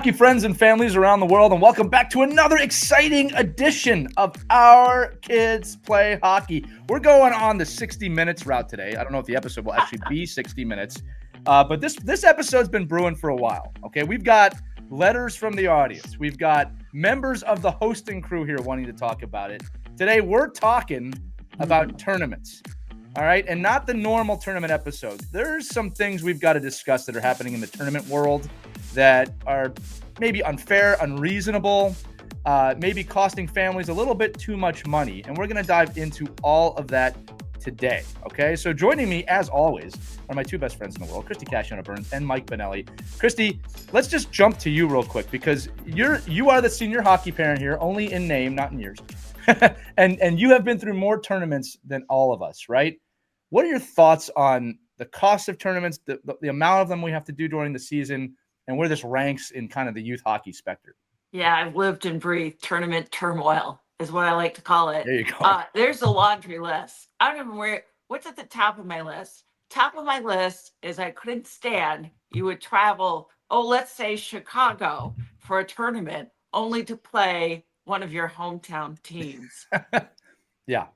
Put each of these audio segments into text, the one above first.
hockey friends and families around the world, and welcome back to another exciting edition of Our Kids Play Hockey. We're going on the 60 minutes route today. I don't know if the episode will actually be 60 minutes, but this episode's been brewing for a while. Okay, we've got letters from the audience. We've got members of the hosting crew here wanting to talk about it. Today, we're talking about tournaments. All right, and not the normal tournament episodes. There's some things we've got to discuss that are happening in the tournament world that are maybe unfair, unreasonable, maybe costing families a little bit too much money. And we're going to dive into all of that today, okay? So joining me, as always, are my two best friends in the world, Christie Casciano-Burns and Mike Bonelli. Christie, let's just jump to you real quick because you are the senior hockey parent here, only in name, not in years. and you have been through more tournaments than all of us, right? What are your thoughts on the cost of tournaments, the amount of them we have to do during the season, and where this ranks in kind of the youth hockey spectrum? Yeah, I've lived and breathed tournament turmoil is what I like to call it. There you go. There's a laundry list. I don't know what's at the top of my list. Top of my list is I couldn't stand you would travel, let's say Chicago for a tournament only to play one of your hometown teams. Yeah.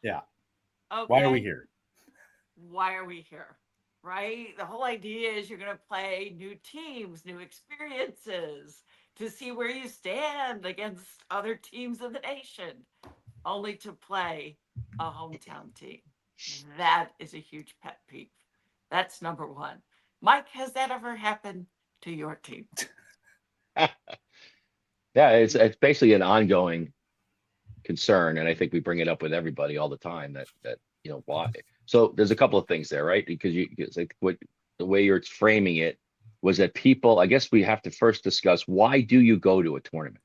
Yeah. Okay. Why are we here? Why are we here? Right? The whole idea is you're going to play new teams, new experiences to see where you stand against other teams of the nation, only to play a hometown team. That is a huge pet peeve. That's number one. Mike, has that ever happened to your team? Yeah, it's basically an ongoing concern, and I think we bring it up with everybody all the time that why. So there's a couple of things there, right? Because the way you're framing it was that people, I guess we have to first discuss, why do you go to a tournament?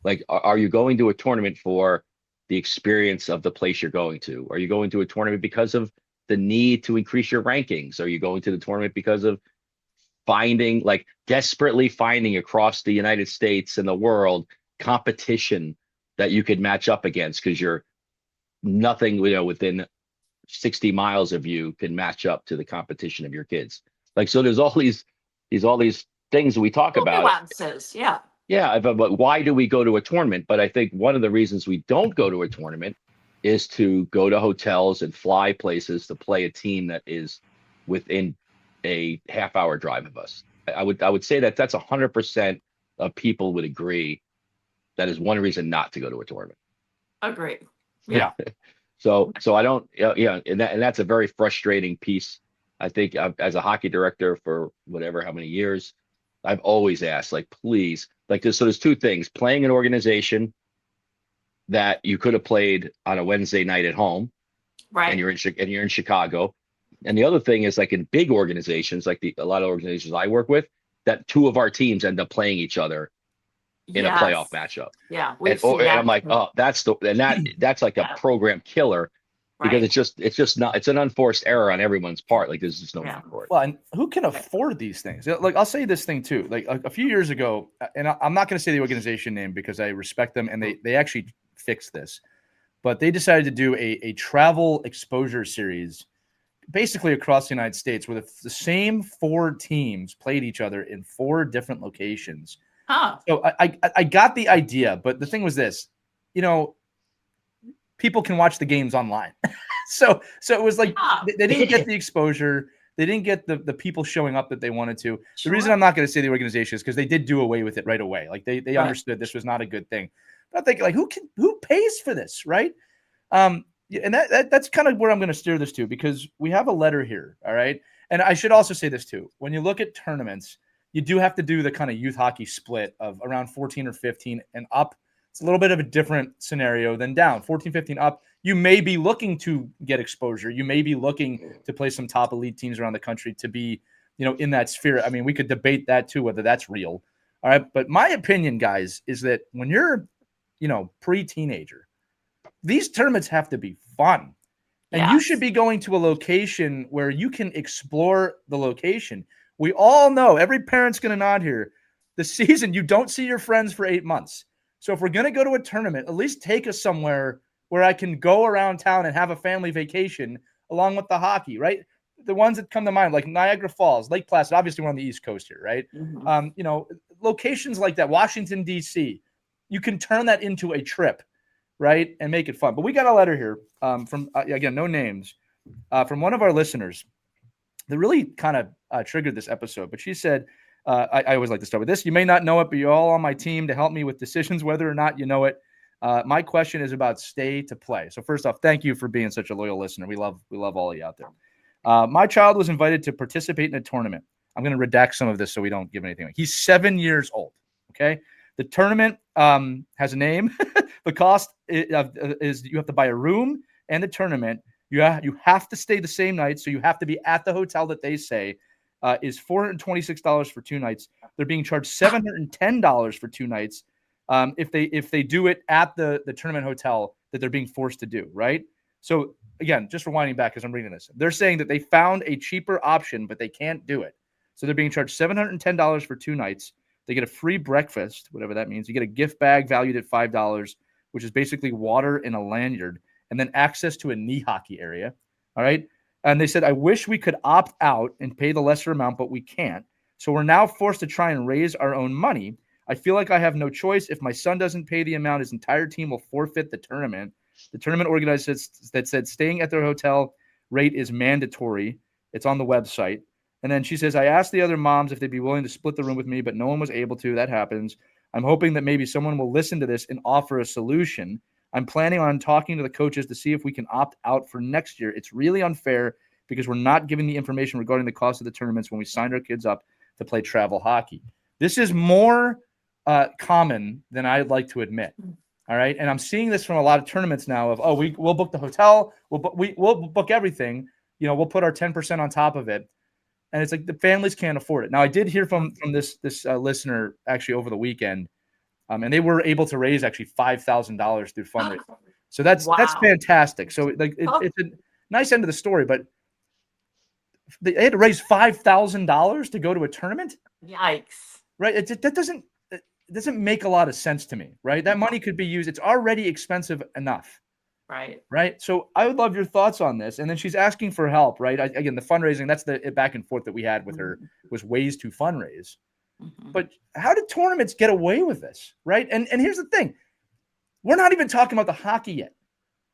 Like, are you going to a tournament for the experience of the place you're going to? Are you going to a tournament because of the need to increase your rankings? Are you going to the tournament because of desperately finding across the United States and the world competition that you could match up against because you're nothing, within 60 miles of you can match up to the competition of your kids. So there's all these things we talk about. Nuances, yeah. Yeah, but why do we go to a tournament? But I think one of the reasons we don't go to a tournament is to go to hotels and fly places to play a team that is within a half-hour drive of us. I would say that's 100% of people would agree that is one reason not to go to a tournament. Agree. Yeah. So I don't, and that's a very frustrating piece. I think as a hockey director for how many years, I've always asked, please, so there's two things: playing an organization that you could have played on a Wednesday night at home, right? And you're in Chicago. And the other thing is, in big organizations, a lot of organizations I work with, that two of our teams end up playing each other in a playoff matchup. Yeah. And I'm like, that's like a program killer, because it's just not, it's an unforced error on everyone's part. There's just no need for it. Well, and who can afford these things? I'll say this thing too, a few years ago, and I'm not going to say the organization name because I respect them, and they actually fixed this, but they decided to do a travel exposure series basically across the United States where the same four teams played each other in four different locations. So I got the idea, but the thing was this, people can watch the games online. so it was they didn't get the exposure. They didn't get the people showing up that they wanted to. Sure. The reason I'm not going to say the organization is because they did do away with it right away. They understood this was not a good thing. But I'm thinking, who pays for this, right? And that's kind of where I'm going to steer this to, because we have a letter here, all right? And I should also say this too. When you look at tournaments, you do have to do the kind of youth hockey split of around 14 or 15 and up. It's a little bit of a different scenario than down. 14, 15 up, you may be looking to get exposure. You may be looking to play some top elite teams around the country to be, in that sphere. I mean, we could debate that too, whether that's real. All right. But my opinion, guys, is that when you're, pre-teenager, these tournaments have to be fun. And you should be going to a location where you can explore the location. We all know, every parent's going to nod here, the season, you don't see your friends for 8 months. So if we're going to go to a tournament, at least take us somewhere where I can go around town and have a family vacation along with the hockey, right? the ones that come to mind, like Niagara Falls, Lake Placid. Obviously, we're on the East Coast here, right? You know, locations like that, Washington, D.C., you can turn that into a trip, right? And make it fun. But we got a letter here from, again, no names, from one of our listeners that really kind of triggered this episode. But she said, I always like to start with this. You may not know it, but you're all on my team to help me with decisions, whether or not you know it. My question is about stay to play. So first off, thank you for being such a loyal listener. We love all of you out there. My child was invited to participate in a tournament. I'm going to redact some of this so we don't give anything away. He's 7 years old. Okay. The tournament has a name. The cost is you have to buy a room and the tournament. You have to stay the same night. So you have to be at the hotel that they say is $426 for 2 nights. They're being charged $710 for 2 nights. If they do it at the tournament hotel that they're being forced to do, right? So again, just rewinding back because I'm reading this, they're saying that they found a cheaper option, but they can't do it. So they're being charged $710 for 2 nights. They get a free breakfast, whatever that means. You get a gift bag valued at $5, which is basically water in a lanyard, and then access to a knee hockey area. All right. And they said, I wish we could opt out and pay the lesser amount, but we can't. So we're now forced to try and raise our own money. I feel like I have no choice. If my son doesn't pay the amount, his entire team will forfeit the tournament. The tournament organizers that said staying at their hotel rate is mandatory. It's on the website. And then she says, I asked the other moms if they'd be willing to split the room with me, but no one was able to. That happens. I'm hoping that maybe someone will listen to this and offer a solution. I'm planning on talking to the coaches to see if we can opt out for next year. It's really unfair because we're not giving the information regarding the cost of the tournaments when we signed our kids up to play travel hockey. This is more common than I'd like to admit. All right. And I'm seeing this from a lot of tournaments now of, we'll book the hotel. We'll book everything. You know, we'll put our 10% on top of it. And it's like the families can't afford it. Now, I did hear from this listener actually over the weekend, and they were able to raise actually $5,000 through fundraising. So that's fantastic. So like it's a nice end of the story, but they had to raise $5,000 to go to a tournament. Yikes! Right? It doesn't make a lot of sense to me. Right? That money could be used. It's already expensive enough. Right. So I would love your thoughts on this. And then she's asking for help, right? Again, the fundraising, that's the back and forth that we had with her was ways to fundraise. But how did tournaments get away with this? Right. And here's the thing. We're not even talking about the hockey yet.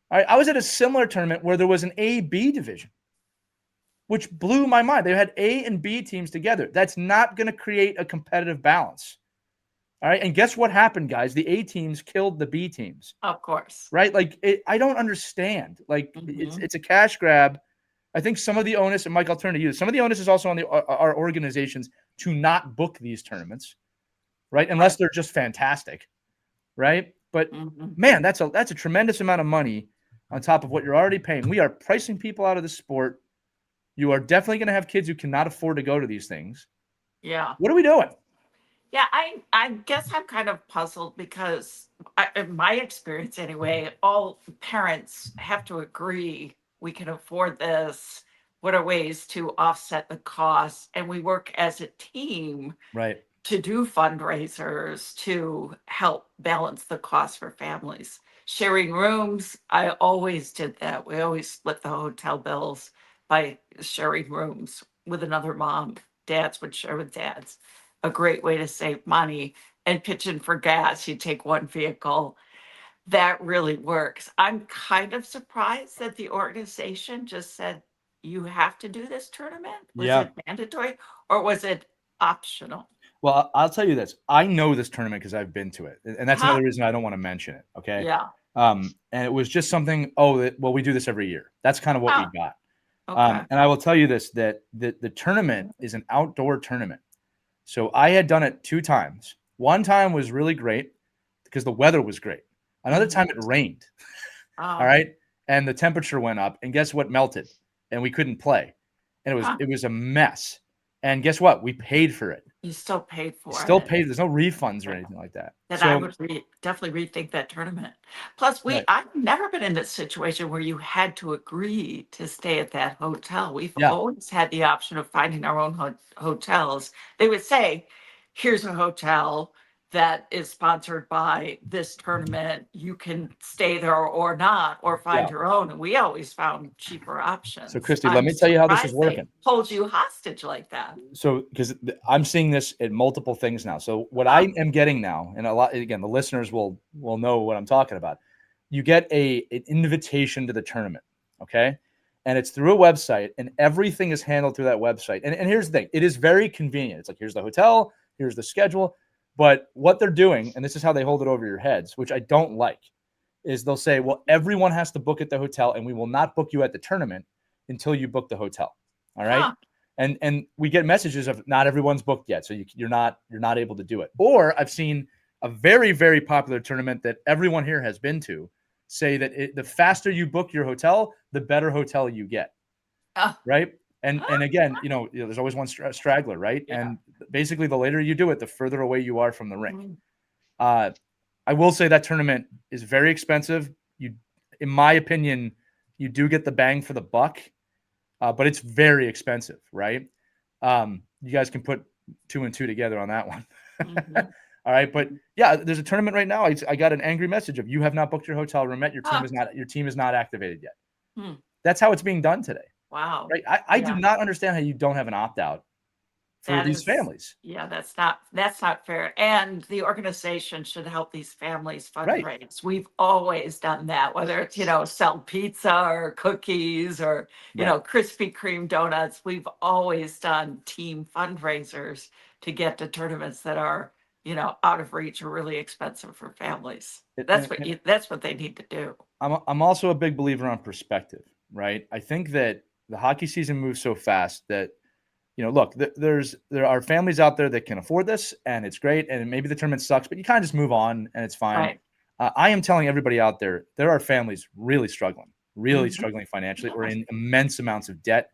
All right. I was at a similar tournament where there was an A-B division, which blew my mind. They had A and B teams together. That's not going to create a competitive balance. All right. And guess what happened, guys? The A teams killed the B teams. Of course. Right. Like, I don't understand. Like, it's a cash grab. I think some of the onus, and Mike, I'll turn to you. Some of the onus is also on our organizations to not book these tournaments. Right. Unless they're just fantastic. Right. But man, that's a tremendous amount of money on top of what you're already paying. We are pricing people out of the sport. You are definitely going to have kids who cannot afford to go to these things. Yeah. What are we doing? Yeah, I guess I'm kind of puzzled because in my experience anyway, all parents have to agree we can afford this. What are ways to offset the costs? And we work as a team to do fundraisers to help balance the cost for families. Sharing rooms, I always did that. We always split the hotel bills by sharing rooms with another mom. Dads would share with dads. A great way to save money, and pitch in for gas. You take one vehicle. That really works. I'm kind of surprised that the organization just said, you have to do this tournament. Was it mandatory or was it optional? Well, I'll tell you this. I know this tournament because I've been to it. And that's another reason I don't want to mention it. Okay. Yeah. And it was just something, we do this every year. That's kind of what we got. Okay. And I will tell you this, that the tournament is an outdoor tournament. So I had done it 2 times. One time was really great because the weather was great. Another time it rained. All right. And the temperature went up, and guess what melted? And we couldn't play. And it was a mess. And guess what? We paid for it. You still paid for it. Still paid. There's no refunds or anything like that. Then I would definitely rethink that tournament. Plus, I've never been in this situation where you had to agree to stay at that hotel. We've always had the option of finding our own hotels. They would say, here's a hotel. that is sponsored by this tournament, you can stay there or not, or find your own. And we always found cheaper options. So Christie, let me tell you how this is working. They hold you hostage like that. So, because I'm seeing this at multiple things now. So what I am getting now, and a lot, again, the listeners will know what I'm talking about. You get an invitation to the tournament, okay? And it's through a website, and everything is handled through that website. And here's the thing. It is very convenient. It's like, here's the hotel, here's the schedule. But what they're doing, and this is how they hold it over your heads, which I don't like, is they'll say, well, everyone has to book at the hotel, and we will not book you at the tournament until you book the hotel. All right. Huh. And we get messages of not everyone's booked yet. So you're not able to do it. Or I've seen a very, very popular tournament that everyone here has been to say that the faster you book your hotel, the better hotel you get. Right. And again, there's always one straggler, right? Yeah. And basically, the later you do it, the further away you are from the rink. I will say that tournament is very expensive. In my opinion, you do get the bang for the buck, but it's very expensive, right? You guys can put 2 and 2 together on that one. Mm-hmm. All right, but yeah, there's a tournament right now. I got an angry message of, you have not booked your hotel room yet. Your team is not activated yet. That's how it's being done today. Wow. Right. I do not understand how you don't have an opt-out for these families. Yeah, that's not fair. And the organization should help these families fundraise. Right. We've always done that, whether it's, sell pizza or cookies or, Krispy Kreme donuts. We've always done team fundraisers to get to tournaments that are, out of reach or really expensive for families. That's what they need to do. I'm also a big believer on perspective, right? I think that the hockey season moves so fast that, look, there are families out there that can afford this, and it's great, and maybe the tournament sucks, but you kind of just move on and it's fine. Right. I am telling everybody out there are families really struggling financially, or in immense amounts of debt.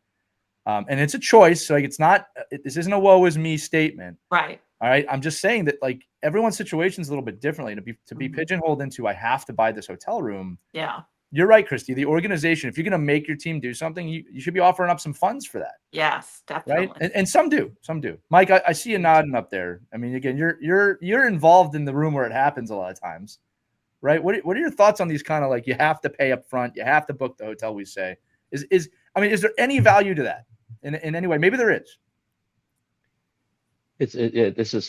And it's a choice. So this isn't a woe is me statement. Right. All right. I'm just saying that everyone's situation is a little bit differently. To be pigeonholed into, I have to buy this hotel room. Yeah. You're right, Christie. The organization, if you're going to make your team do something, you should be offering up some funds for that. Yes, definitely. Right, and some do. Mike, I see you nodding up there. I mean, again, you're involved in the room where it happens a lot of times, right? What are your thoughts on these kind of you have to pay up front, you have to book the hotel? We say is there any value to that in any way? Maybe there is.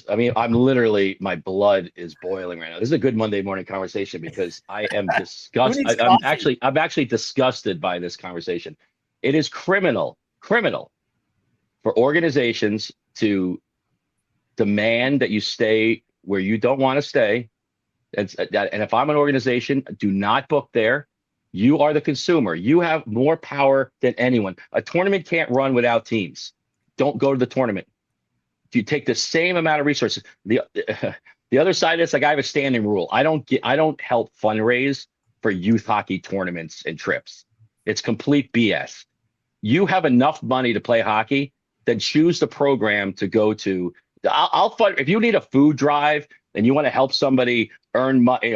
I'm literally, my blood is boiling right now. This is a good Monday morning conversation because I am disgusted. I'm actually disgusted by this conversation. It is criminal for organizations to demand that you stay where you don't want to stay. And if I'm an organization, do not book there. You are the consumer. You have more power than anyone. A tournament can't run without teams. Don't go to the tournament. You take the same amount of resources. The other side is, I have a standing rule. I don't help fundraise for youth hockey tournaments and trips. It's complete BS. You have enough money to play hockey, then choose the program to go to. I'll fund if you need a food drive and you want to help somebody earn money,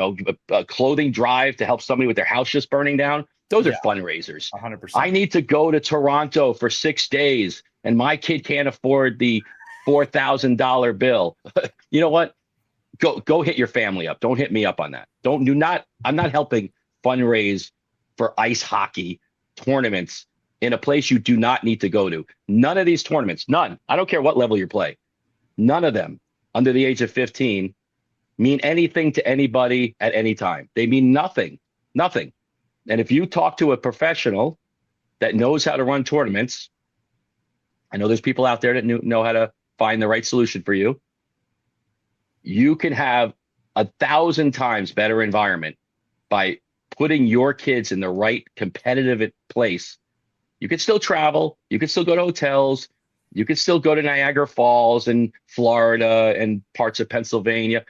a clothing drive to help somebody with their house just burning down. Those are fundraisers. 100%. I need to go to Toronto for 6 days, and my kid can't afford the $4,000 bill. You know what? Go hit your family up. Don't hit me up on that. I'm not helping fundraise for ice hockey tournaments in a place you do not need to go to. None of these tournaments, none. I don't care what level you play. None of them under the age of 15 mean anything to anybody at any time. They mean nothing. And if you talk to a professional that knows how to run tournaments, I know there's people out there that know how to find the right solution for you. You can have 1,000 times better environment by putting your kids in the right competitive place. You could still travel. You could still go to hotels. You could still go to Niagara Falls and Florida and parts of Pennsylvania.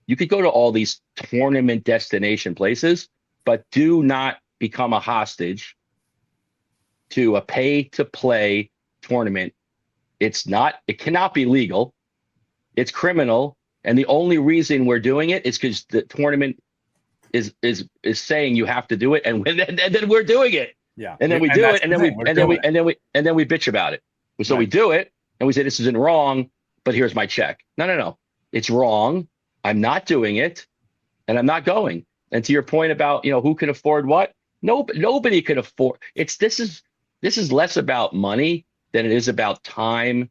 You could go to all these tournament destination places, but do not become a hostage to a pay-to-play tournament. It cannot be legal. It's criminal. And the only reason we're doing it is because the tournament is saying you have to do it. And then we're doing it. Yeah. And then we do it. And then we bitch about it. So we do it and we say, this isn't wrong, but here's my check. No. It's wrong. I'm not doing it, and I'm not going. And to your point about, who can afford what? No, nobody can afford. This is less about money than it is about time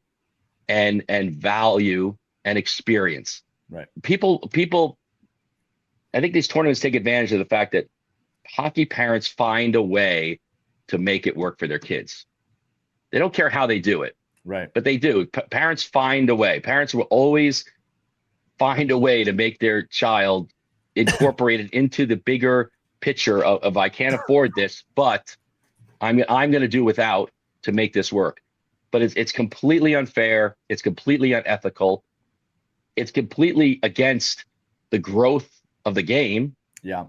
and value and experience. Right. People, I think these tournaments take advantage of the fact that hockey parents find a way to make it work for their kids. They don't care how they do it, Right. but they do. Parents find a way. Parents will always find a way to make their child incorporated into the bigger picture of I can't afford this, but I'm going to do without to make this work. But it's completely unfair. It's completely unethical. It's completely against the growth of the game. Yeah.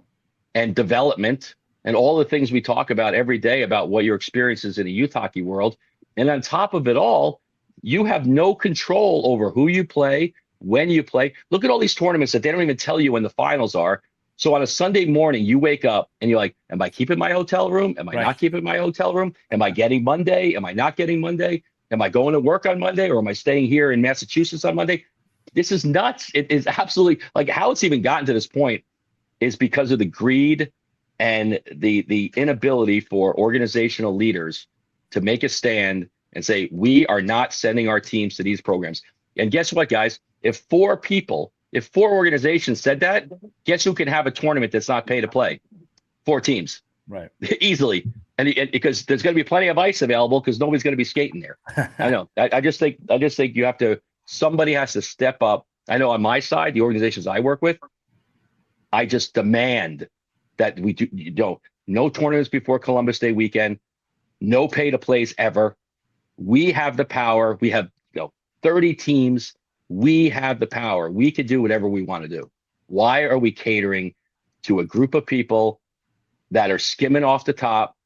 And development and all the things we talk about every day about what your experience is in the youth hockey world. And on top of it all, you have no control over who you play, when you play. Look at all these tournaments that they don't even tell you when the finals are. So on a Sunday morning, you wake up and you're like, am I keeping my hotel room? Am I not keeping my hotel room? Am I getting Monday? Am I not getting Monday? Am I going to work on Monday, or am I staying here in Massachusetts on Monday? This is nuts. It is absolutely, like, how it's even gotten to this point is because of the greed and the inability for organizational leaders to make a stand and say, we are not sending our teams to these programs. And guess what, guys? If four organizations said that, guess who can have a tournament that's not pay to play? 4 teams. Right. Easily. And because there's going to be plenty of ice available because nobody's going to be skating there. I know. I just think you have to, somebody has to step up. I know on my side, the organizations I work with, I just demand that we do, no tournaments before Columbus Day weekend, no pay to plays ever. We have the power. We have 30 teams. We have the power. We can do whatever we want to do. Why are we catering to a group of people that are skimming off the top,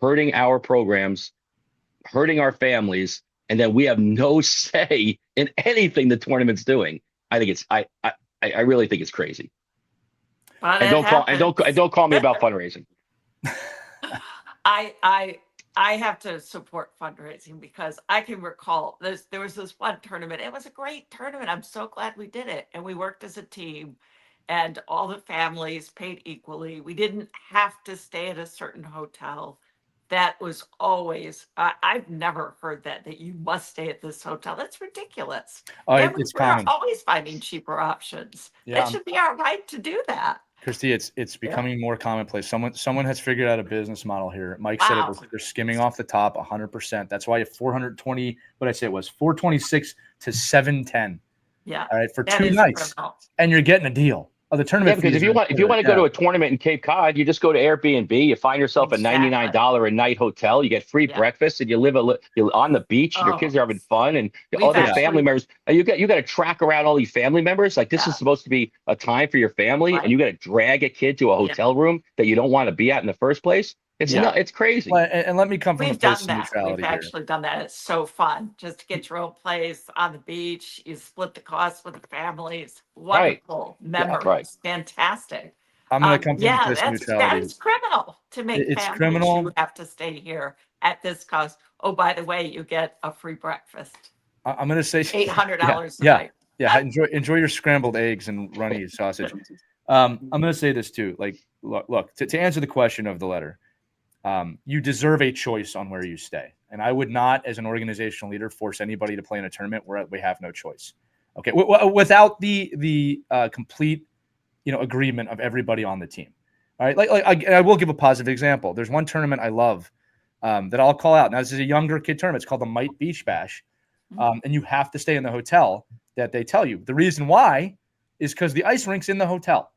hurting our programs, hurting our families, and then we have no say in anything the tournament's doing? I think I really think it's crazy. But And don't call me about fundraising. I have to support fundraising because I can recall there was this one tournament. It was a great tournament. I'm so glad we did it. And we worked as a team, and all the families paid equally. We didn't have to stay at a certain hotel. That was always, I've never heard that you must stay at this hotel. That's ridiculous. Oh, it's common. We're always finding cheaper options. Yeah. It should be our right to do that. Christie, it's becoming more commonplace. Someone has figured out a business model here. Mike said it was, they're skimming off the top 100%. That's why 420, what I say it was 426 to 710. Yeah. All right, for 2 nights. And you're getting a deal. Oh, the tournament. Yeah, because if you want to go to a tournament in Cape Cod, you just go to Airbnb. You find yourself a $99 a night hotel. You get free breakfast, and you live you're on the beach. And your kids are having fun, and other family members. And you got to track around all these family members. Like, this is supposed to be a time for your family, and you got to drag a kid to a hotel room that you don't want to be at in the first place. It's crazy. Well, and let me come from We've a place done of that. neutrality We've actually done that. It's so fun just to get your own place on the beach. You split the cost with the families. Wonderful memories. Fantastic. I'm going to come from a place of neutrality. That is criminal to make it's families. Criminal. You have to stay here at this cost. Oh, by the way, you get a free breakfast. I'm going to say $800 a night. Yeah. Enjoy your scrambled eggs and runny sausage. I'm going to say this too. Like, look, to answer the question of the letter, you deserve a choice on where you stay. And I would not, as an organizational leader, force anybody to play in a tournament where we have no choice. Okay. Without the complete, agreement of everybody on the team. All right. I will give a positive example. There's one tournament I love that I'll call out. Now, this is a younger kid tournament. It's called the Mite Beach Bash. And you have to stay in the hotel that they tell you. The reason why is because the ice rink's in the hotel.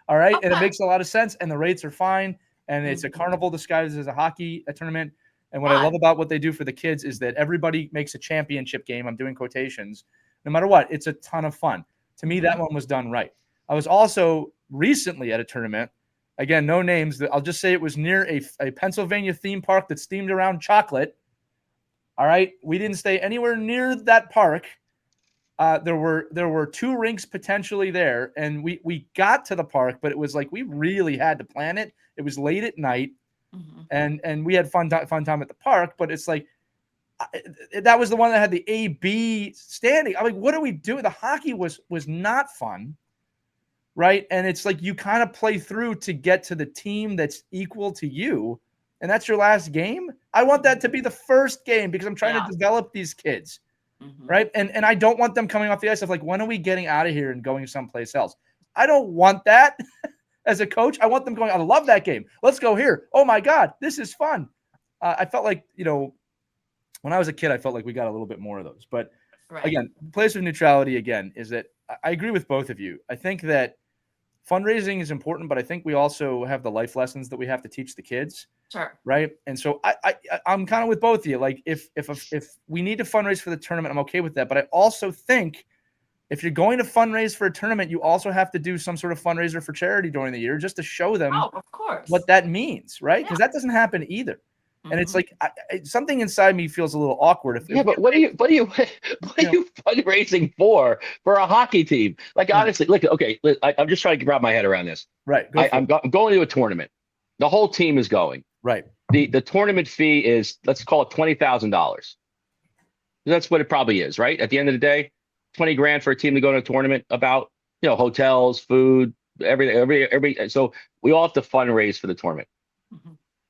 All right. And it makes a lot of sense. And the rates are fine. And it's a carnival disguised as a hockey tournament. And what I love about what they do for the kids is that everybody makes a championship game. I'm doing quotations. No matter what, it's a ton of fun. To me, that one was done right. I was also recently at a tournament. Again, no names. I'll just say it was near a Pennsylvania theme park that's themed around chocolate. All right. We didn't stay anywhere near that park. There were 2 rinks potentially there. And we got to the park, but it was like we really had to plan it. It was late at night, and we had fun time at the park. But it's like that was the one that had the A-B standing. I'm like, what do we do? The hockey was not fun, right? And it's like you kind of play through to get to the team that's equal to you, and that's your last game. I want that to be the first game because I'm trying to develop these kids, right? And I don't want them coming off the ice of like, when are we getting out of here and going someplace else? I don't want that as a coach. I want them going, I love that game. Let's go here. Oh my God, this is fun. I felt like, when I was a kid, I felt like we got a little bit more of those. But again, the place of neutrality again is that I agree with both of you. I think that fundraising is important, but I think we also have the life lessons that we have to teach the kids. Sure. Right. And so I'm kind of with both of you. Like if we need to fundraise for the tournament, I'm okay with that. But I also think if you're going to fundraise for a tournament, you also have to do some sort of fundraiser for charity during the year just to show them of course. what that means. Right. Because that doesn't happen either. And it's like something inside me feels a little awkward. But what are you fundraising for a hockey team? Like honestly, look, okay, I'm just trying to wrap my head around this. Right. I'm going to a tournament. The whole team is going. Right. The tournament fee is, let's call it $20,000. That's what it probably is, right? At the end of the day, 20 grand for a team to go to a tournament, about hotels, food, every. So we all have to fundraise for the tournament.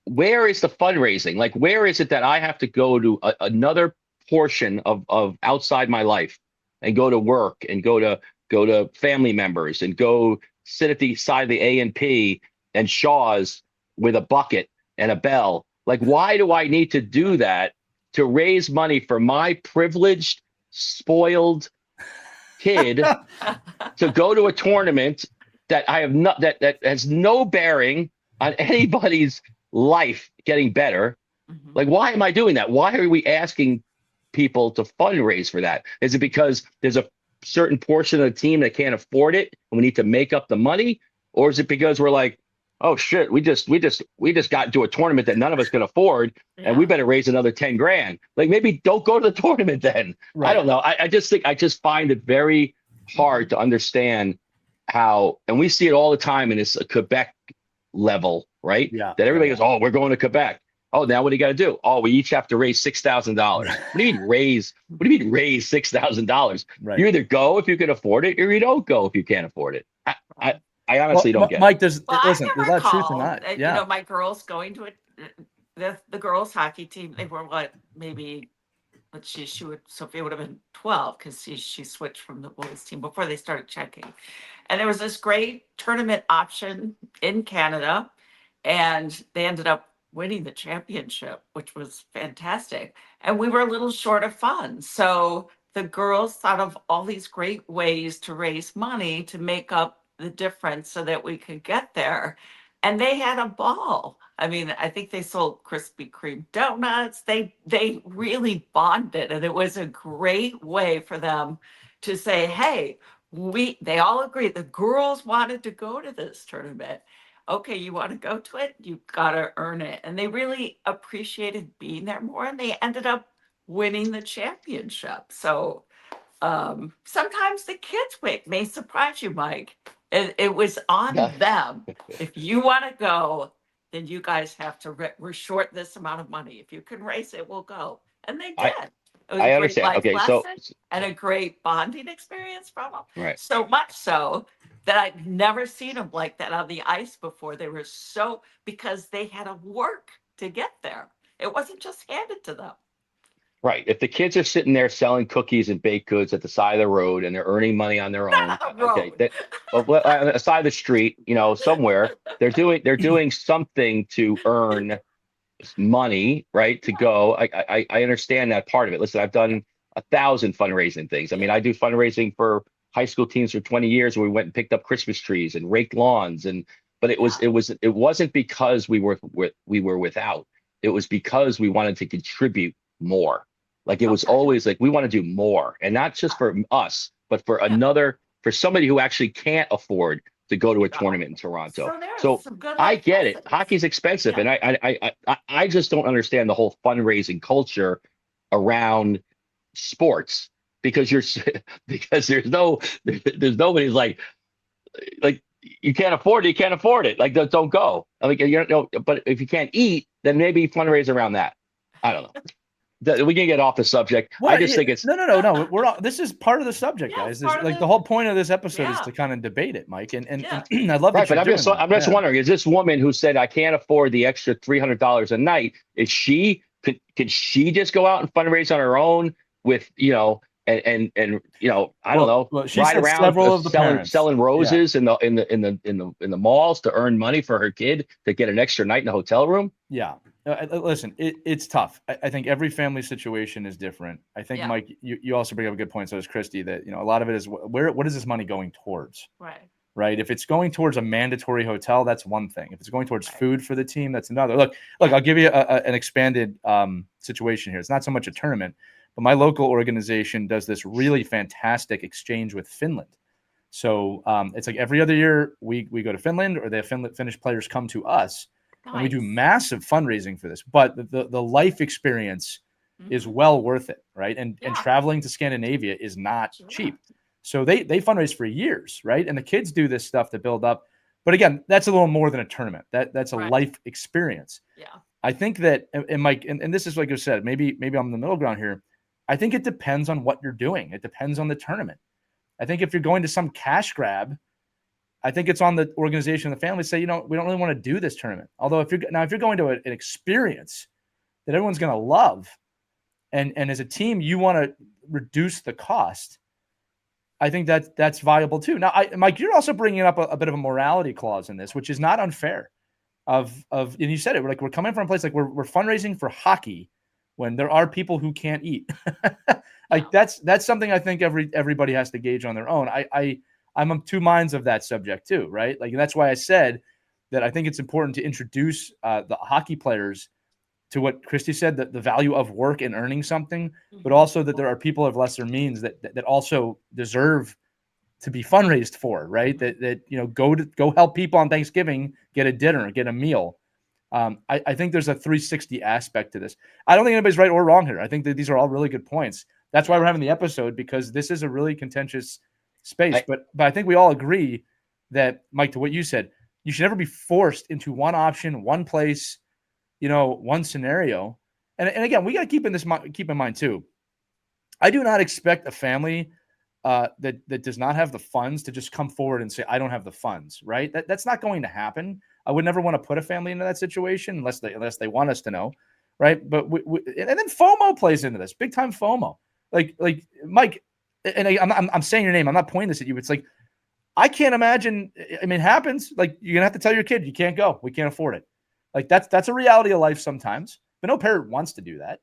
Where is the fundraising? Like, where is it that I have to go to another portion of outside my life and go to work and go to family members and go sit at the side of the A&P and Shaw's with a bucket and a bell? Like, why do I need to do that to raise money for my privileged, spoiled kid to go to a tournament that I have not, that has no bearing on anybody's life getting better? Like, why am I doing that? Why are we asking people to fundraise for that? Is it because there's a certain portion of the team that can't afford it and we need to make up the money? Or is it because we're like, oh shit, we just got into a tournament that none of us can afford and we better raise another 10 grand? Like, maybe don't go to the tournament then. Right. I don't know. I just find it very hard to understand how, and we see it all the time in this Quebec level, right? Yeah. That everybody goes, oh, we're going to Quebec. Oh, now what do you got to do? Oh, we each have to raise $6,000. What do you mean raise? What do you mean raise $6,000? Right. You either go if you can afford it, or you don't go if you can't afford it. I honestly don't get Mike, it. there's a lot of truth in that. Yeah. My girls going to it, the girls hockey team, they were maybe, Sophia would have been 12 because she switched from the boys team before they started checking. And there was this great tournament option in Canada, and they ended up winning the championship, which was fantastic. And we were a little short of funds. So the girls thought of all these great ways to raise money to make up the difference so that we could get there. And they had a ball. I mean, I think they sold Krispy Kreme donuts. They really bonded, and it was a great way for them to say, hey, they all agreed. The girls wanted to go to this tournament. Okay, you want to go to it? You got to earn it. And they really appreciated being there more, and they ended up winning the championship. So sometimes the kids may surprise you, Mike. It was on them. If you want to go, then you guys have to, we're short this amount of money. If you can raise it, we'll go. And they did. It was I a understand. great life Okay, lesson and a great bonding experience from them. Right. So much so that I'd never seen them like that on the ice before. They were because they had to work to get there. It wasn't just handed to them. Right. If the kids are sitting there selling cookies and baked goods at the side of the road and they're earning money on their own, on the side of the street, somewhere, they're doing something to earn money, right? To go. I understand that part of it. Listen, I've done 1,000 fundraising things. I mean, I do fundraising for high school teams for 20 years where we went and picked up Christmas trees and raked lawns. But it wasn't because we were without. It was because we wanted to contribute more. Like, it was always like, we want to do more, and not just for us, but for for somebody who actually can't afford to go to a tournament in Toronto. So I get it. Hockey's expensive. And I just don't understand the whole fundraising culture around sports, because there's nobody's like, you can't afford it. You can't afford it. Like, don't go. Like, but if you can't eat, then maybe fundraise around that. I don't know. we can get off the subject. Well, I just think it's no. This is part of the subject, Yeah, guys. it's part of The whole point of this episode is Yeah. to kind of debate it, Mike. And Yeah. and I love right. that But you're doing I'm just that. wondering, is this woman who said I can't afford the extra $300 a night? Is she could she just go out and fundraise on her own with and I don't know, Well, she ride said around several of the parents. selling roses in the malls to earn money for her kid to get an extra night in the hotel room? Yeah. Listen, it's tough. I think every family situation is different. I think, Yeah. Mike, you also bring up a good point. So does Christie, that a lot of it is what is this money going towards? Right. Right. If it's going towards a mandatory hotel, that's one thing. If it's going towards Right. food for the team, that's another. Look, I'll give you an expanded situation here. It's not so much a tournament, but my local organization does this really fantastic exchange with Finland. So it's like every other year we go to Finland, or the Finnish players come to us. Nice. And we do massive fundraising for this, but the life experience is Mhm. well worth it, right? And Yeah. traveling to Scandinavia is not Sure. cheap. So they fundraise for years, right? And the kids do this stuff to build up. But again, that's a little more than a tournament. That's a Right. life experience. Yeah. I think that, and Mike, and this is like you said, maybe I'm in the middle ground here. I think it depends on what you're doing. It depends on the tournament. I think if you're going to some cash grab, I think it's on the organization and the family to say, we don't really want to do this tournament. Although if you're going to an experience that everyone's going to love, and as a team you want to reduce the cost, I think that's viable too. Now, Mike, you're also bringing up a bit of a morality clause in this, which is not unfair. And you said it, we're coming from a place like we're fundraising for hockey when there are people who can't eat. Like that's something I think everybody has to gauge on their own. I'm of two minds of that subject too, right? Like, that's why I said that I think it's important to introduce the hockey players to what Christie said, that the value of work and earning something, but also that there are people of lesser means that also deserve to be fundraised for, right? That go help people on Thanksgiving, get a dinner, get a meal. I think there's a 360 aspect to this. I don't think anybody's right or wrong here. I think that these are all really good points. That's why we're having the episode, because this is a really contentious space. But I think we all agree that, Mike, to what you said, you should never be forced into one option, one place, one scenario. And again, we got to keep in mind too. I do not expect a family that does not have the funds to just come forward and say, I don't have the funds, right? That's not going to happen. I would never want to put a family into that situation unless they want us to know, right? But and then FOMO plays into this, big time FOMO. Like Mike, and I'm saying your name. I'm not pointing this at you. It's like, I can't imagine. I mean, it happens. Like, you're gonna have to tell your kid you can't go. We can't afford it. Like, that's a reality of life sometimes. But no parent wants to do that,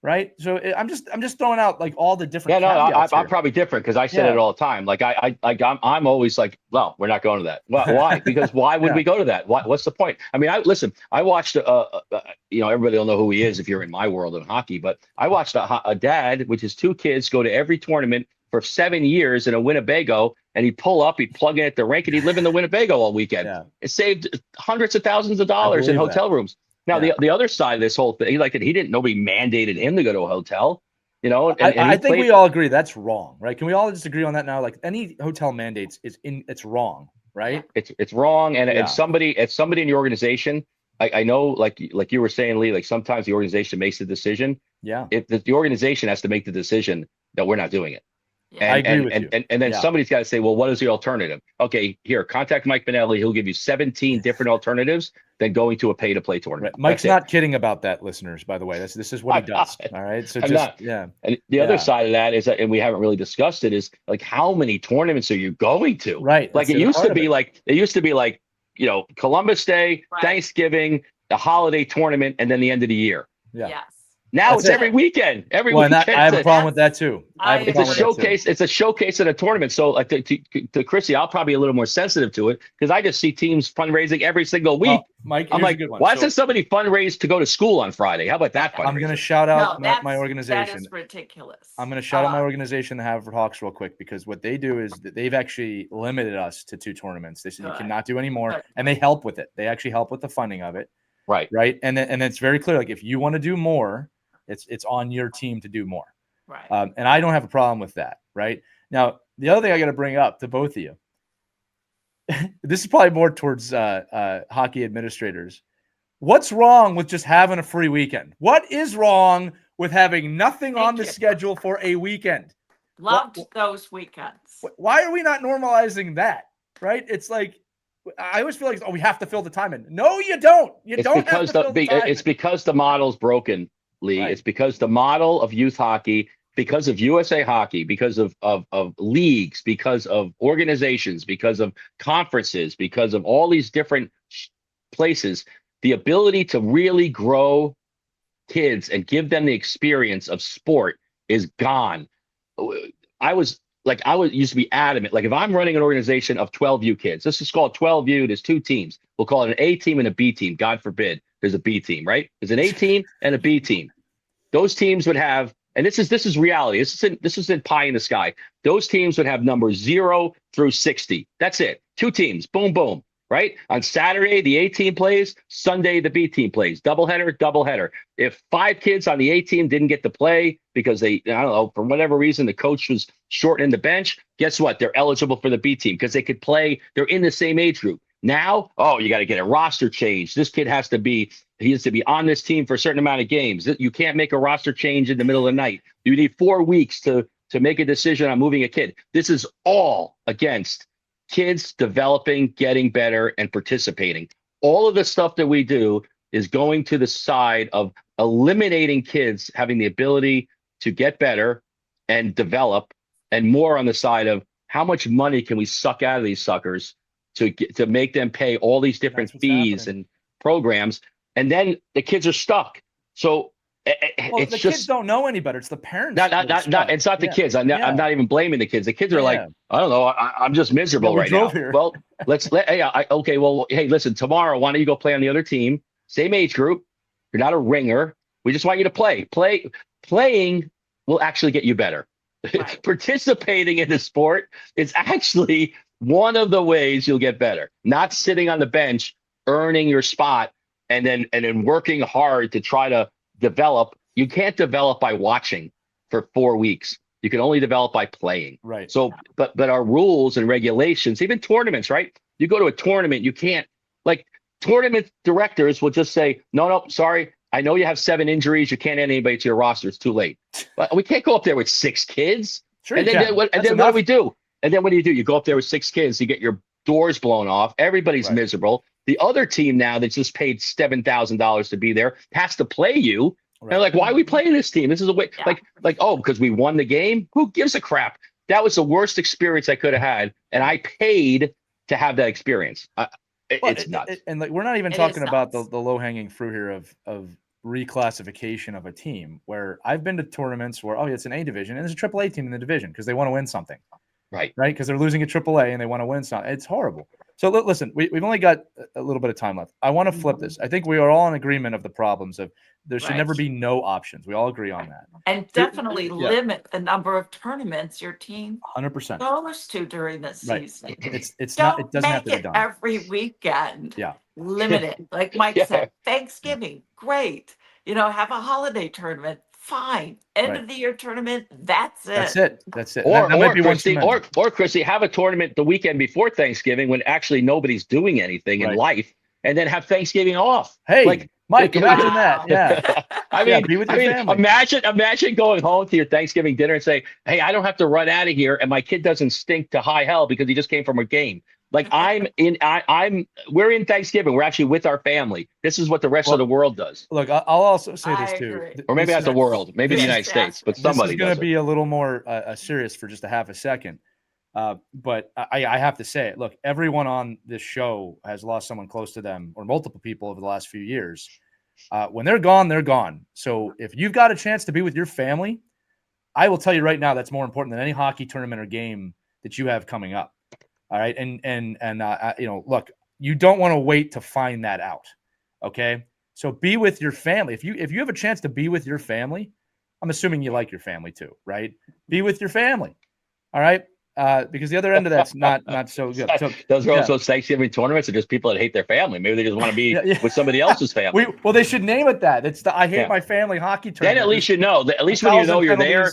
right? So I'm just throwing out like all the different. I'm probably different because I said it all the time. Like I'm always like, well, we're not going to that. Why? Because why would we go to that? What's the point? I mean, I watched everybody will know who he is if you're in my world of hockey, but I watched a dad with his two kids go to every tournament for 7 years in a Winnebago, and he'd pull up, he'd plug in at the rink, and he'd live in the Winnebago all weekend. Yeah. It saved hundreds of thousands of dollars in hotel rooms. Now, the other side of this whole thing, nobody mandated him to go to a hotel, I think we all agree that's wrong, right? Can we all just agree on that now? Like, any hotel mandates it's wrong, right? It's wrong. And somebody in the organization, I know, like you were saying, Lee, like sometimes the organization makes the decision. Yeah. If the organization has to make the decision that we're not doing it. Yeah. I agree with you. And then somebody's got to say, well, what is the alternative? Okay, here, contact Mike Bonelli. He'll give you 17 different alternatives than going to a pay-to-play tournament. Right. Mike's not kidding about that, listeners, by the way. This is what he does. All right. So And the other side of that is that, and we haven't really discussed it, is like, how many tournaments are you going to? Right. Like it used to be like, Columbus Day, Thanksgiving, the holiday tournament, and then the end of the year. Yeah. Yes. Now it's every weekend. Every weekend. I have a problem with that too. It's a showcase. It's a showcase at a tournament. So, like to Chrissy, I'll probably be a little more sensitive to it because I just see teams fundraising every single week. Mike, I'm like, why doesn't somebody fundraise to go to school on Friday? How about that? I'm going to shout out my organization. That is ridiculous. I'm going to shout out my organization, the Haverford Hawks, real quick, because what they do is that they've actually limited us to 2 tournaments. They said you cannot do any more, and they help with it. They actually help with the funding of it. Right. And it's very clear. Like, if you want to do more, it's on your team to do more. Right. And I don't have a problem with that. Right. Now, the other thing I got to bring up to both of you, this is probably more towards hockey administrators. What's wrong with just having a free weekend? What is wrong with having nothing on the you. schedule for a weekend. Loved those weekends. Why are we not normalizing that? Right? It's like, I always feel like, oh, we have to fill the time in. No, you don't. It's because the model's broken, Lee. Right. It's because the model of youth hockey, because of USA Hockey, because of leagues, because of organizations, because of conferences, because of all these different places, the ability to really grow kids and give them the experience of sport is gone. I used to be adamant. Like if I'm running an organization of 12U kids, this is called 12U. There's two teams. We'll call it an A team and a B team. God forbid there's a B team, right? There's an A team and a B team. Those teams would have, and this is reality. This is in pie in the sky. Those teams would have numbers 0 through 60. That's it. Two teams. Boom, boom. Right? On Saturday, the A team plays. Sunday, the B team plays. Doubleheader. If 5 kids on the A team didn't get to play because they, I don't know, for whatever reason, the coach was shortening the bench, guess what? They're eligible for the B team because they could play. They're in the same age group. Now, you got to get a roster change. This kid has to be on this team for a certain amount of games. You can't make a roster change in the middle of the night. You need 4 weeks to make a decision on moving a kid. This is all against kids developing, getting better, and participating. All of the stuff that we do is going to the side of eliminating kids having the ability to get better and develop, and more on the side of how much money can we suck out of these suckers to make them pay all these different fees and programs, and then the kids are stuck. So it's the just, kids don't know any better. It's the parents. It's not the kids. I'm not even blaming the kids. The kids are like, I don't know. I'm just miserable right now. Here. Well, hey, listen, tomorrow, why don't you go play on the other team? Same age group. You're not a ringer. We just want you to play. Playing will actually get you better. Right. Participating in the sport is actually one of the ways you'll get better. Not sitting on the bench, earning your spot, and then working hard to try to develop. You can't develop by watching for 4 weeks. You can only develop by playing. Right. So, but our rules and regulations, even tournaments, right? You go to a tournament, you can't, like, tournament directors will just say, no, sorry. I know you have 7 injuries. You can't add anybody to your roster. It's too late. But we can't go up there with 6 kids. Sure. And then what do we do? And then what do? You go up there with 6 kids. You get your doors blown off. Everybody's miserable. The other team now that just paid $7,000 to be there has to play you. Right. And like, why are we playing this team? This is a way, because we won the game. Who gives a crap? That was the worst experience I could have had, and I paid to have that experience. It's nuts. And like, we're not even talking about the low hanging fruit here of reclassification of a team. Where I've been to tournaments where it's an A division and there's a AAA team in the division because they want to win something. Right. Because they're losing at AAA and they want to win something. It's horrible. So listen, we've only got a little bit of time left. I want to flip this. I think we are all in agreement of the problems of there should never be no options. We all agree on that. And definitely limit the number of tournaments your team 100% goes to during the season. It's not. It doesn't have to be done every weekend. Yeah. Limit it. Like Mike said, Thanksgiving, great. Have a holiday tournament. Fine. End of the year tournament. That's it. That's it. Or Christie, have a tournament the weekend before Thanksgiving when actually nobody's doing anything in life, and then have Thanksgiving off. Hey, Mike, imagine that. Yeah. I mean, be with your family. Imagine going home to your Thanksgiving dinner and say, "Hey, I don't have to run out of here, and my kid doesn't stink to high hell because he just came from a game." Like we're in Thanksgiving. We're actually with our family. This is what the rest of the world does. Look, I'll also say this too. Agree. Or maybe not the world, maybe the United States, but somebody. This is going to be a little more serious for just a half a second. But I have to say it. Look, everyone on this show has lost someone close to them or multiple people over the last few years. When they're gone, they're gone. So if you've got a chance to be with your family, I will tell you right now, that's more important than any hockey tournament or game that you have coming up. All right. And look, you don't want to wait to find that out. Okay. So be with your family. If you have a chance to be with your family, I'm assuming you like your family too, right? Be with your family. All right. Because the other end of that's not so good. So, those are also Thanksgiving tournaments, or just people that hate their family. Maybe they just want to be with somebody else's family. Well, they should name it that. It's the I hate my family hockey tournament. Then at least you know. At least when you know you're there.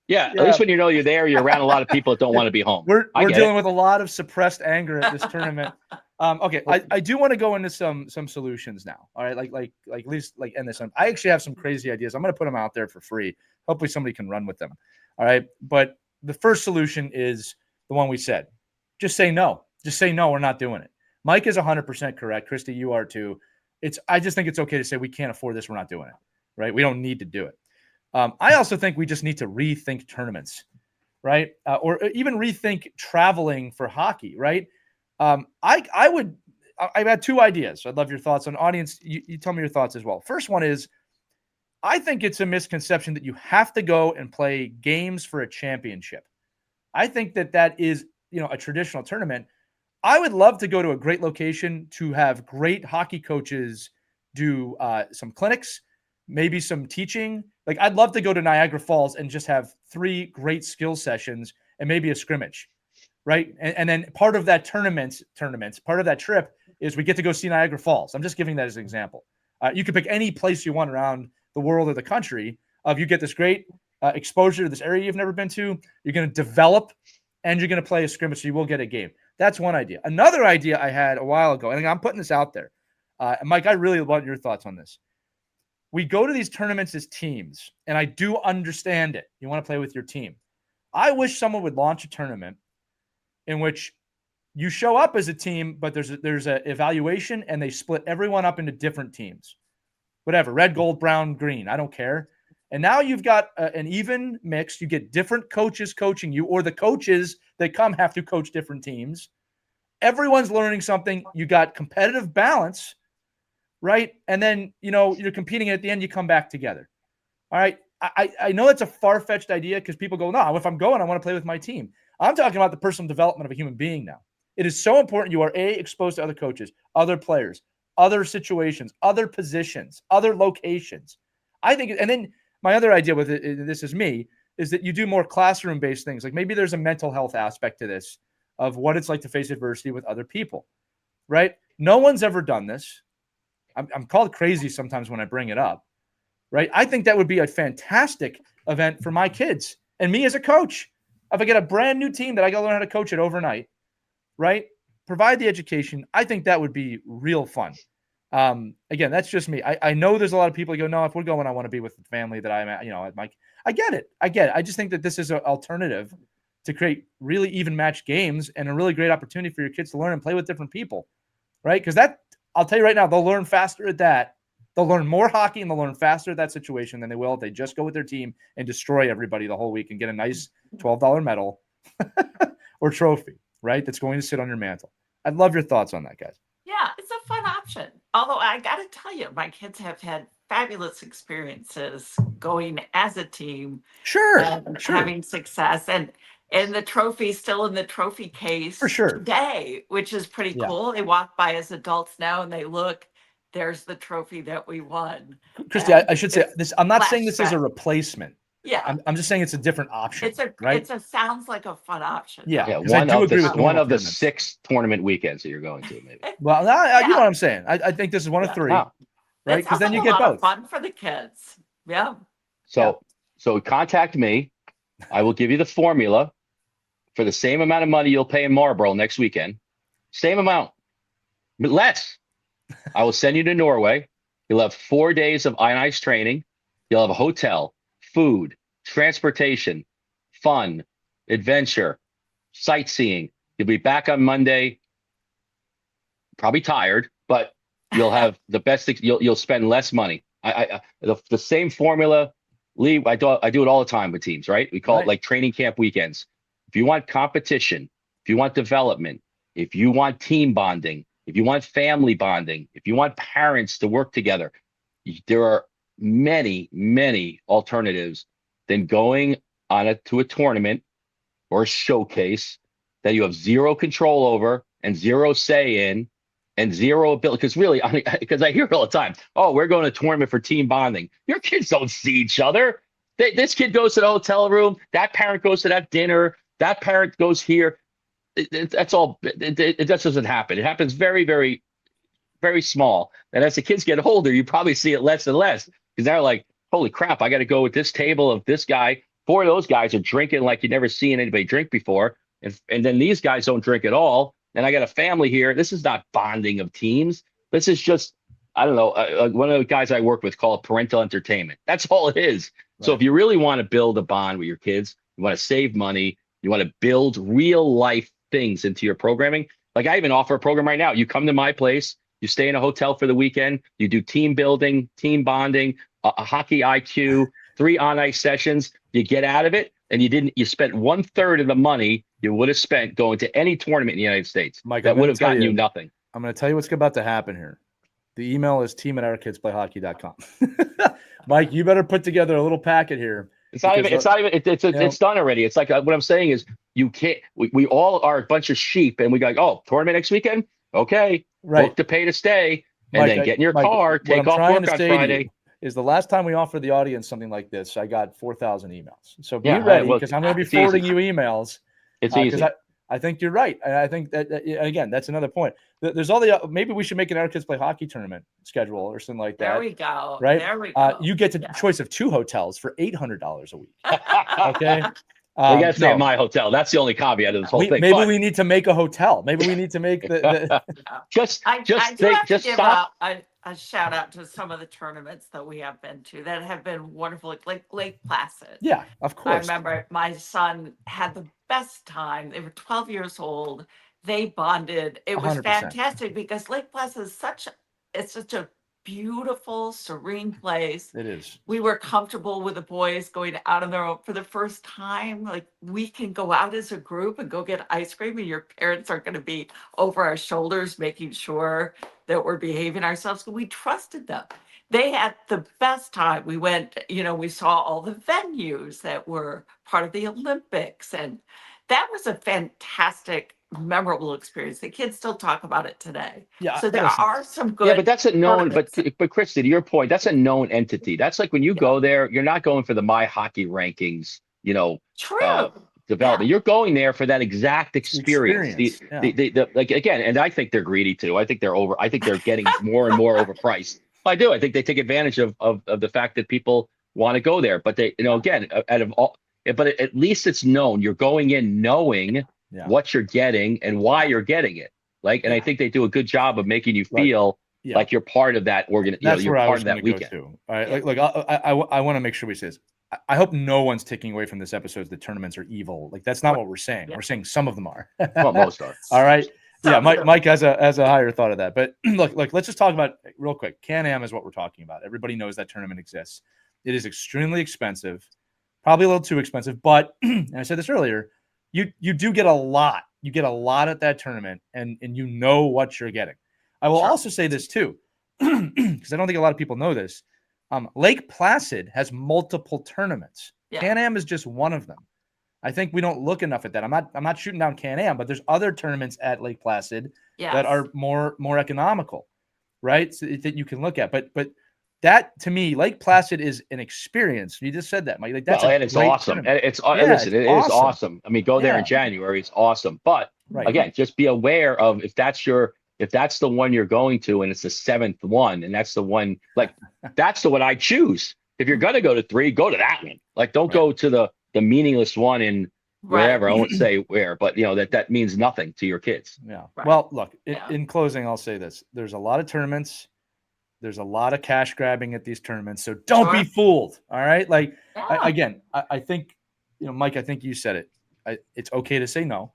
Yeah, at least when you know you're there, you're around a lot of people that don't want to be home. We're dealing with a lot of suppressed anger at this tournament. Okay, I do want to go into some solutions now. All right, like at least like end this. I actually have some crazy ideas. I'm going to put them out there for free. Hopefully somebody can run with them. All right, but the first solution is the one we said. Just say no. Just say no. We're not doing it. Mike is 100% correct. Christie, you are too. I just think it's okay to say we can't afford this. We're not doing it. Right? We don't need to do it. I also think we just need to rethink tournaments, right? Or even rethink traveling for hockey, right? I've had two ideas. I'd love your thoughts on audience. You tell me your thoughts as well. First one is, I think it's a misconception that you have to go and play games for a championship. I think that is, a traditional tournament. I would love to go to a great location to have great hockey coaches do some clinics, maybe some teaching. Like, I'd love to go to Niagara Falls and just have 3 great skill sessions and maybe a scrimmage. Right. And then part of that tournaments, part of that trip is we get to go see Niagara Falls. I'm just giving that as an example. You could pick any place you want around the world or the country. You get this great exposure to this area you've never been to. You're going to develop and you're going to play a scrimmage. So you will get a game. That's one idea. Another idea I had a while ago, and I'm putting this out there. Mike, I really want your thoughts on this. We go to these tournaments as teams, and I do understand it. You want to play with your team. I wish someone would launch a tournament in which you show up as a team, but there's a evaluation and they split everyone up into different teams, whatever, red, gold, brown, green. I don't care. And now you've got an even mix. You get different coaches coaching you, or the coaches that come have to coach different teams. Everyone's learning something. You got competitive balance, right? And then, you're competing, and at the end, you come back together. All right. I know it's a far-fetched idea because people go, no, if I'm going, I want to play with my team. I'm talking about the personal development of a human being now. It is so important you are exposed to other coaches, other players, other situations, other positions, other locations. I think, and then my other idea with it, this is me, is that you do more classroom-based things. Like maybe there's a mental health aspect to this of what it's like to face adversity with other people, right? No one's ever done this. I'm called crazy sometimes when I bring it up, right? I think that would be a fantastic event for my kids and me as a coach. If I get a brand new team that I got to learn how to coach it overnight, right? Provide the education. I think that would be real fun. Again, that's just me. I know there's a lot of people who go, no, if we're going, I want to be with the family that I'm at, Mike. I get it. I just think that this is an alternative to create really even match games and a really great opportunity for your kids to learn and play with different people, right? Because I'll tell you right now, they'll learn faster at that. They'll learn more hockey and they'll learn faster at that situation than they will if they just go with their team and destroy everybody the whole week and get a nice $12 medal or trophy, right? That's going to sit on your mantle. I'd love your thoughts on that, guys. Yeah, it's a fun option. Although I got to tell you, my kids have had fabulous experiences going as a team. Sure. Having success. And the trophy still in the trophy case for sure today, which is pretty cool. They walk by as adults now and they look, there's the trophy that we won. Christie, I should say this. I'm not saying this is a replacement. Yeah. I'm just saying it's a different option. Sounds like a fun option. Yeah. One of the 6 tournament weekends that you're going to, maybe. Well, you know what I'm saying. I think this is one of 3, right? Because then you get both. Fun for the kids. Yeah. So contact me. I will give you the formula for the same amount of money you'll pay in Marlboro next weekend. Same amount, but less. I will send you to Norway. You'll have 4 days of ice training. You'll have a hotel, food, transportation, fun, adventure, sightseeing. You'll be back on Monday, probably tired, but you'll have the best. You'll spend less money. The same formula, Lee. I do it all the time with teams, right? We call it like training camp weekends. If you want competition, if you want development, if you want team bonding, if you want family bonding, if you want parents to work together, there are many, many alternatives than going to a tournament or a showcase that you have zero control over and zero say in and zero ability. Because really, because I hear it all the time, oh, we're going to a tournament for team bonding. Your kids don't see each other. This kid goes to the hotel room. That parent goes to that dinner. That parent goes here. That's all. It just doesn't happen. It happens very, very, very small. And as the kids get older, you probably see it less and less because they're like, holy crap, I got to go with this table of this guy. 4 of those guys are drinking like you've never seen anybody drink before. And then these guys don't drink at all. and I got a family here. This is not bonding of teams. This is just, I don't know, one of the guys I work with call it parental entertainment. That's all it is. So Right. if you really want to build a bond with your kids, you want to save money, you want to build real life things into your programming. Like I even offer a program right now. You come to my place, you stay in a hotel for the weekend, you do team building, team bonding, a hockey IQ, 3 on ice sessions. You get out of it, and you spent 1/3 of the money you would have spent going to any tournament in the United States. Mike, that would have gotten you nothing. I'm going to tell you what's about to happen here. The email is team@ourkidsplayhockey.com. Mike, you better put together a little packet here. It's not even. It's done already. It's like what I'm saying is you can't. We all are a bunch of sheep, and we go, oh, tournament next weekend. Okay, right. Book to pay to stay, and then get in your car, take off work on Friday. Is the last time we offered the audience something like this, I got 4,000 emails. So be ready, because I'm going to be forwarding you emails. It's easy. I think you're right. And I think that, again, that's another point. There's maybe we should make an Our Kids Play Hockey tournament schedule or something like that. There we go. Right? There we go. You get the choice of 2 hotels for $800 a week. Okay. You got to stay at my hotel. That's the only caveat of this whole thing. Maybe we need to make a hotel. Maybe we need to make just stop. A shout out to some of the tournaments that we have been to that have been wonderful, like Lake Placid. Yeah, of course. I remember my son had the best time. They were 12 years old. They bonded. It was 100%. fantastic because Lake Placid is such a beautiful, serene place. It is. We were comfortable with the boys going out on their own for the first time. Like, we can go out as a group and go get ice cream, and your parents aren't going to be over our shoulders making sure that we're behaving ourselves. We trusted them. They had the best time. We went, we saw all the venues that were part of the Olympics, and that was a fantastic, memorable experience. The kids still talk about it today. Yeah. So there are some good. Yeah, but that's a known. But Christie, to your point, that's a known entity. That's like when you go there, you're not going for the My Hockey rankings. True. Development. You're going there for that exact experience. The like again, and I think they're greedy too. I think they're getting more and more overpriced. I do. I think they take advantage of the fact that people want to go there. But they, again, out of all. But at least it's known. You're going in knowing what you're getting and why you're getting it. And I think they do a good job of making you feel like you're part of that organization. You're part of that weekend. All right. Look, I want to make sure we say this. I hope no one's taking away from this episode that tournaments are evil. that's not what we're saying. We're saying some of them are. Well, most are. All right. Mike has a higher thought of that. But look, let's just talk about real quick. Can-Am is what we're talking about. Everybody knows that tournament exists. It is extremely expensive. Probably a little too expensive, but and I said this earlier, you do get a lot. You get a lot at that tournament, and you know what you're getting. I will also say this too, because I don't think a lot of people know this. Lake Placid has multiple tournaments. Yeah. Can-Am is just one of them. I think we don't look enough at that. I'm not shooting down Can-Am, but there's other tournaments at Lake Placid that are more economical, right? So that you can look at. But that, to me, Lake Placid is an experience. You just said that, Mike. And it's awesome. And it is awesome. I mean, go there in January. It's awesome. But again, just be aware of if that's the one you're going to, and it's the 7th one, and that's the one, that's the one I choose. If you're going to go to 3, go to that one. Don't go to the meaningless one in wherever. I won't say where, but that means nothing to your kids. Yeah. Right. Well, look, in closing, I'll say this. There's a lot of tournaments. There's a lot of cash grabbing at these tournaments, so don't be fooled. All right, I think, Mike, I think you said it. It's okay to say no,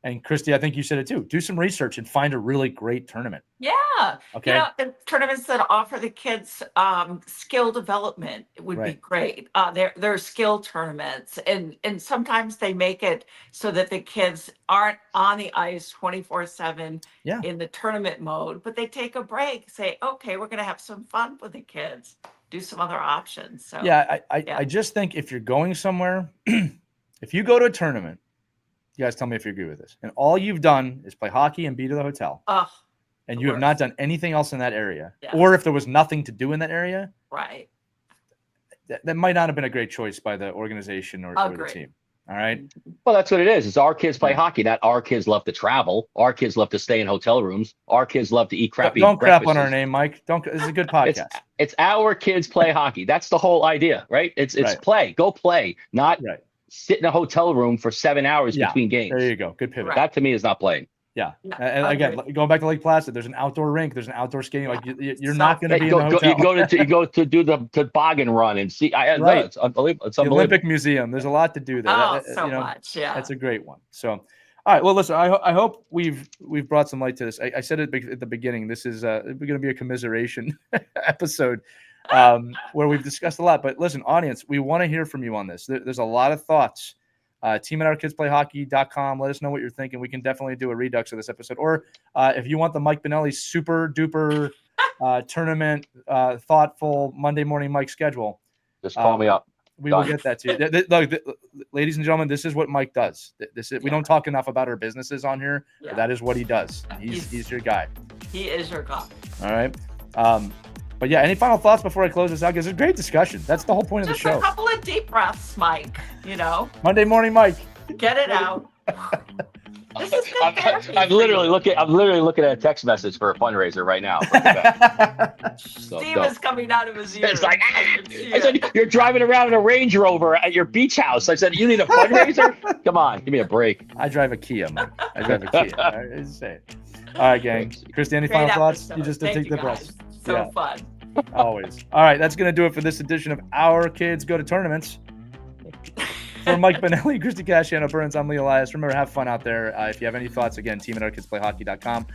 and Christie, I think you said it too. Do some research and find a really great tournament. Yeah. Okay. And tournaments that offer the kids skill development would be great. They're skill tournaments, and sometimes they make it so that the kids aren't on the ice 24/7 in the tournament mode, but they take a break, say, okay, we're going to have some fun with the kids, do some other options. So I just think if you're going somewhere, if you go to a tournament, you guys tell me if you agree with this, and all you've done is play hockey and be to the hotel. And you have not done anything else in that area, or if there was nothing to do in that area, right? That might not have been a great choice by the organization or the team. All right. Well, that's what it is. It's our kids play hockey. Not our kids love to travel. Our kids love to stay in hotel rooms. Our kids love to eat crappy. Don't crap on our name, Mike. Don't. This is a good podcast. It's our kids play hockey. That's the whole idea, right? It's play. Go play. Not sit in a hotel room for 7 hours between games. There you go. Good pivot. That to me is not playing. Yeah. Yeah, And again, going back to Lake Placid, there's an outdoor rink, there's an outdoor skating. Like you're So not going to be in the hotel. You go to do the toboggan run and see. Right. It's unbelievable. It's The unbelievable. Olympic Museum. There's a lot to do there. Oh, so much. Yeah. That's a great one. So, all right. Well, listen, I hope we've brought some light to this. I said it at the beginning. This is going to be a commiseration episode where we've discussed a lot. But listen, audience, we want to hear from you on this. There's a lot of thoughts. team@ourkidsplayhockey.com. Let us know what you're thinking. We can definitely do a redux of this episode. Or if you want the Mike Bonelli super duper tournament, thoughtful Monday morning Mike schedule, Just call me up. We will get that to you. Look, ladies and gentlemen, this is what Mike does. We don't talk enough about our businesses on here. Yeah. But that is what he does. He's your guy. He is your guy. All right. But yeah, any final thoughts before I close this out? Because it's a great discussion. That's the whole point of the show. Just a couple of deep breaths, Mike. Monday morning, Mike. Get it out. This is good therapy. I'm literally looking at a text message for a fundraiser right now. Steam is coming out of his ears. It's like, I said, you're driving around in a Range Rover at your beach house. I said, you need a fundraiser? Come on, give me a break. I drive a Kia, Mike. I drive a Kia. All right, say it. All right, gang. Christy, any final thoughts? You just take the breaths. So fun. Always. All right, that's going to do it for this edition of Our Kids Go to Tournaments. For Mike Bonelli, Christie Casciano-Burns, I'm Elias. Remember, have fun out there. If you have any thoughts, again, team@ourkidsplayhockey.com.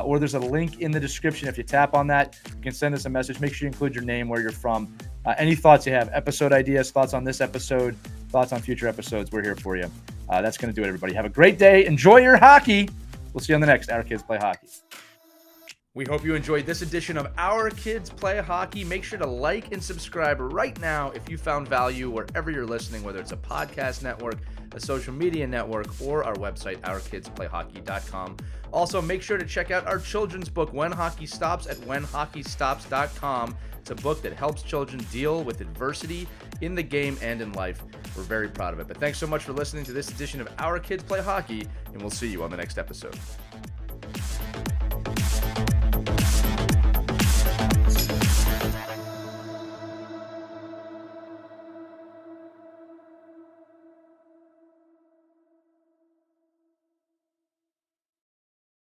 Or there's a link in the description. If you tap on that, you can send us a message. Make sure you include your name, where you're from. Any thoughts you have, episode ideas, thoughts on this episode, thoughts on future episodes, we're here for you. That's going to do it, everybody. Have a great day. Enjoy your hockey. We'll see you on the next Our Kids Play Hockey. We hope you enjoyed this edition of Our Kids Play Hockey. Make sure to like and subscribe right now if you found value wherever you're listening, whether it's a podcast network, a social media network, or our website, ourkidsplayhockey.com. Also, make sure to check out our children's book, When Hockey Stops, at whenhockeystops.com. It's a book that helps children deal with adversity in the game and in life. We're very proud of it. But thanks so much for listening to this edition of Our Kids Play Hockey, and we'll see you on the next episode.